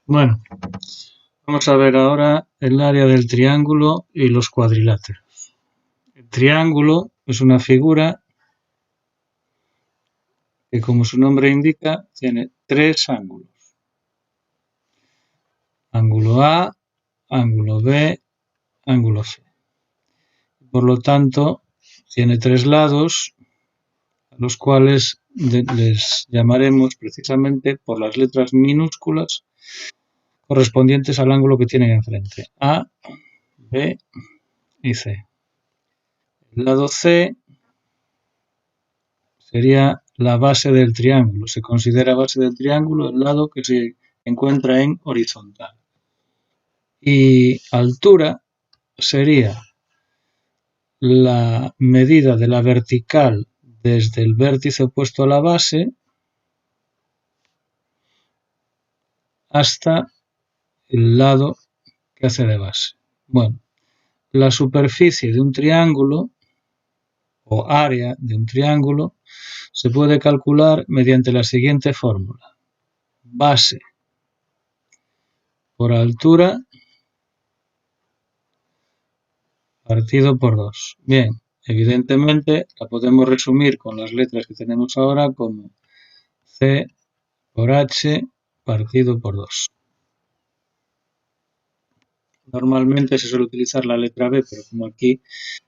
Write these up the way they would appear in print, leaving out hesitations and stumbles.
Bueno, vamos a ver ahora el área del triángulo y los cuadriláteros. El triángulo es una figura que, como su nombre indica, tiene tres ángulos. Ángulo A, ángulo B, ángulo C. Por lo tanto, tiene tres lados, a los cuales les llamaremos precisamente por las letras minúsculas correspondientes al ángulo que tienen enfrente. A, B y C. El lado C sería la base del triángulo. Se considera base del triángulo el lado que se encuentra en horizontal. Y altura sería la medida de la vertical desde el vértice opuesto a la base hasta el lado que hace de base. Bueno, la superficie de un triángulo o área de un triángulo se puede calcular mediante la siguiente fórmula. Base por altura partido por 2. Bien, evidentemente la podemos resumir con las letras que tenemos ahora como C por H partido por 2. Normalmente se suele utilizar la letra B, pero como aquí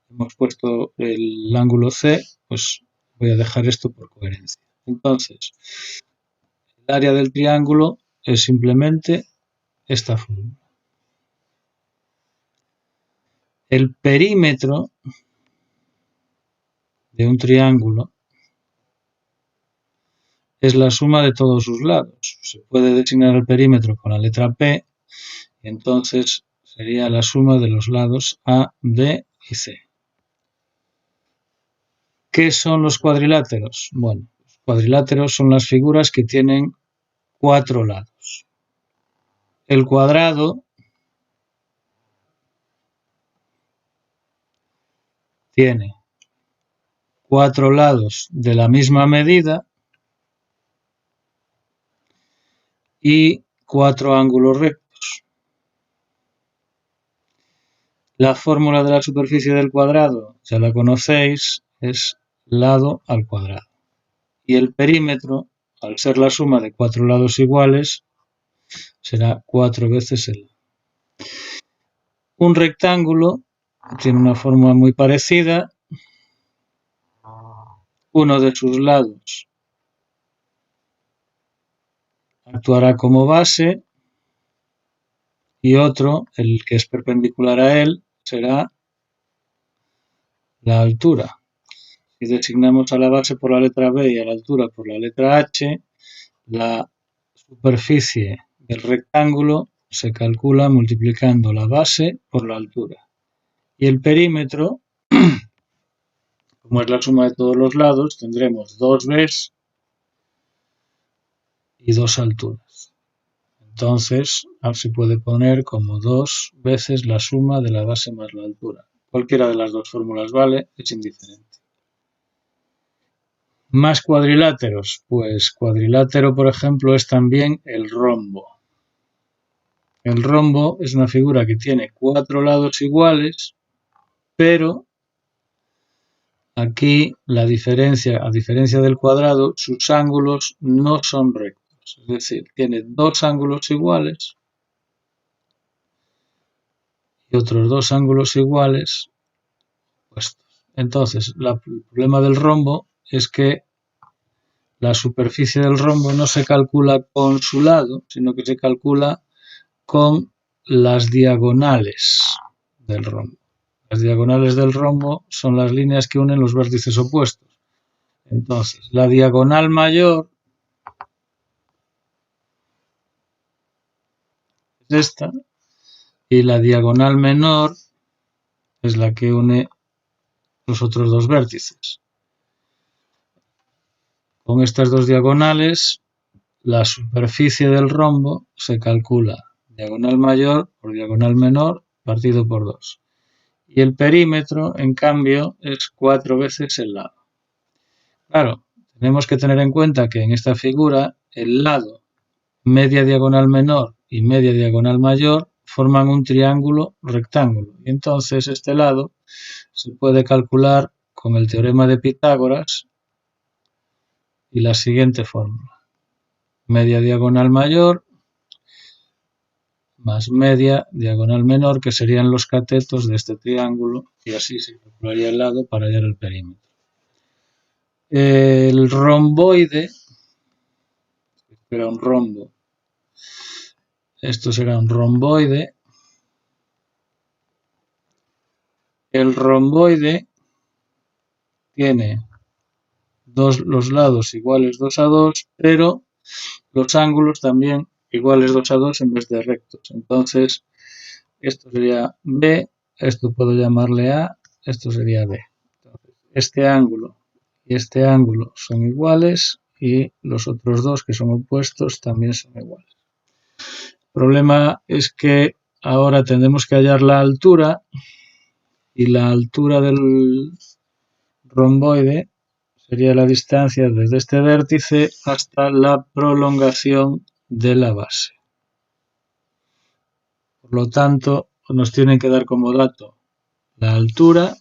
hemos puesto el ángulo C, pues voy a dejar esto por coherencia. Entonces, el área del triángulo es simplemente esta fórmula. El perímetro de un triángulo es la suma de todos sus lados. Se puede designar el perímetro con la letra P y entonces sería la suma de los lados A, B y C. ¿Qué son los cuadriláteros? Bueno, los cuadriláteros son las figuras que tienen 4 lados. El cuadrado tiene 4 lados de la misma medida y 4 ángulos rectos. La fórmula de la superficie del cuadrado, ya la conocéis, es lado al cuadrado. Y el perímetro, al ser la suma de 4 lados iguales, será 4 veces el lado. Un rectángulo tiene una fórmula muy parecida. Uno de sus lados actuará como base y otro, el que es perpendicular a él, será la altura. Si designamos a la base por la letra B y a la altura por la letra H, la superficie del rectángulo se calcula multiplicando la base por la altura. Y el perímetro, como es la suma de todos los lados, tendremos 2 Bs y 2 alturas. Entonces, se puede poner como 2 veces la suma de la base más la altura. Cualquiera de las dos fórmulas vale, es indiferente. Más cuadriláteros. Pues cuadrilátero, por ejemplo, es también el rombo. El rombo es una figura que tiene 4 lados iguales, pero aquí a diferencia del cuadrado, sus ángulos no son rectos. Es decir, tiene 2 ángulos iguales y otros 2 ángulos iguales puestos. Entonces, el problema del rombo es que la superficie del rombo no se calcula con su lado, sino que se calcula con las diagonales del rombo. Las diagonales del rombo son las líneas que unen los vértices opuestos. Entonces, la diagonal mayor es esta y la diagonal menor es la que une los otros dos vértices. Con estas dos diagonales, la superficie del rombo se calcula diagonal mayor por diagonal menor partido por 2. Y el perímetro, en cambio, es 4 veces el lado. Claro, tenemos que tener en cuenta que en esta figura el lado media diagonal menor y media diagonal mayor forman un triángulo rectángulo. Y entonces este lado se puede calcular con el teorema de Pitágoras y la siguiente fórmula. Media diagonal mayor más media diagonal menor, que serían los catetos de este triángulo, y así se calcularía el lado para hallar el perímetro. El romboide era un rombo. Esto será un romboide. El romboide tiene los lados iguales 2 a 2, pero los ángulos también iguales 2 a 2 en vez de rectos. Entonces, esto sería B, esto puedo llamarle A, esto sería B. Entonces, este ángulo y este ángulo son iguales y los otros dos que son opuestos también son iguales. El problema es que ahora tendremos que hallar la altura y la altura del romboide sería la distancia desde este vértice hasta la prolongación de la base. Por lo tanto, nos tienen que dar como dato la altura,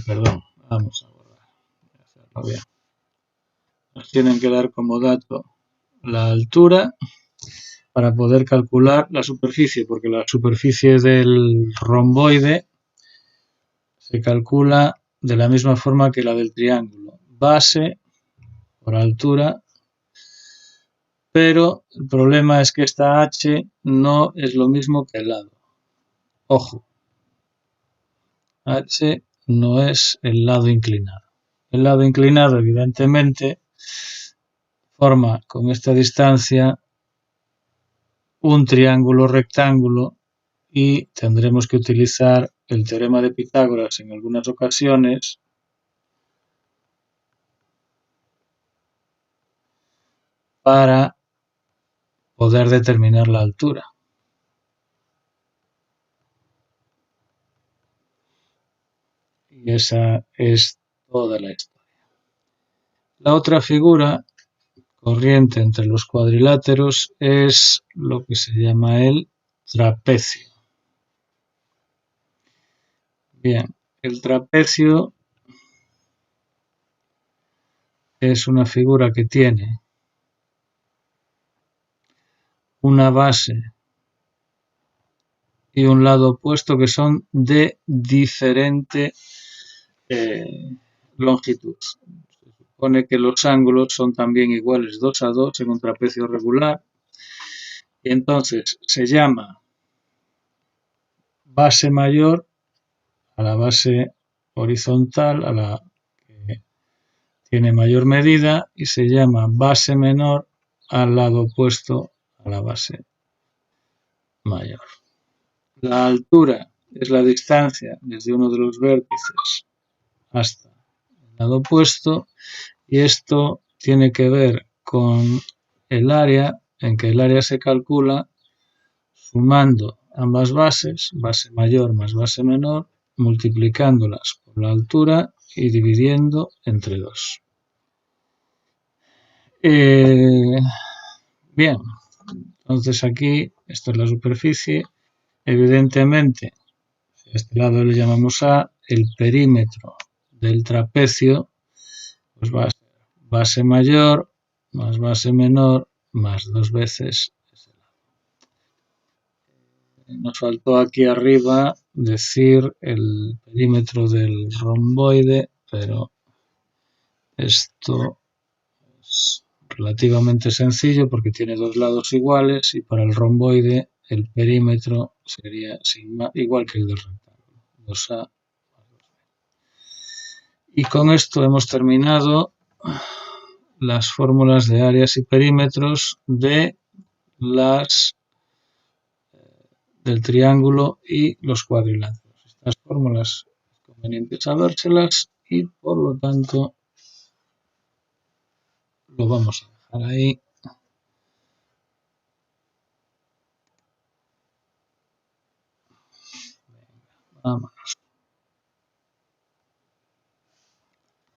perdón, vamos a borrar, hacerlo bien. Nos tienen que dar como dato la altura para poder calcular la superficie, porque la superficie del romboide se calcula de la misma forma que la del triángulo. Base por altura, pero el problema es que esta H no es lo mismo que el lado. Ojo, H no es el lado inclinado. El lado inclinado, evidentemente, forma con esta distancia un triángulo rectángulo y tendremos que utilizar el teorema de Pitágoras en algunas ocasiones para poder determinar la altura. Y esa es toda la historia. La otra figura corriente entre los cuadriláteros es lo que se llama el trapecio. Bien, el trapecio es una figura que tiene una base y un lado opuesto que son de diferente longitud. Se supone que los ángulos son también iguales 2 a 2 en un trapecio regular y entonces se llama base mayor a la base horizontal, a la que tiene mayor medida, y se llama base menor al lado opuesto a la base mayor. La altura es la distancia desde uno de los vértices hasta el lado opuesto y esto tiene que ver con el área, en que el área se calcula sumando ambas bases, base mayor más base menor, multiplicándolas por la altura y dividiendo entre 2. Bien, entonces aquí esta es la superficie. Evidentemente, a este lado le llamamos A, el perímetro del trapecio pues va a ser base mayor más base menor más 2 veces ese lado. Nos faltó aquí arriba decir el perímetro del romboide, pero esto es relativamente sencillo porque tiene dos lados iguales y para el romboide el perímetro sería sigma igual que el del rectángulo, 2A. Y con esto hemos terminado las fórmulas de áreas y perímetros del triángulo y los cuadriláteros. Estas fórmulas es conveniente sabérselas y por lo tanto lo vamos a dejar ahí. Vámonos.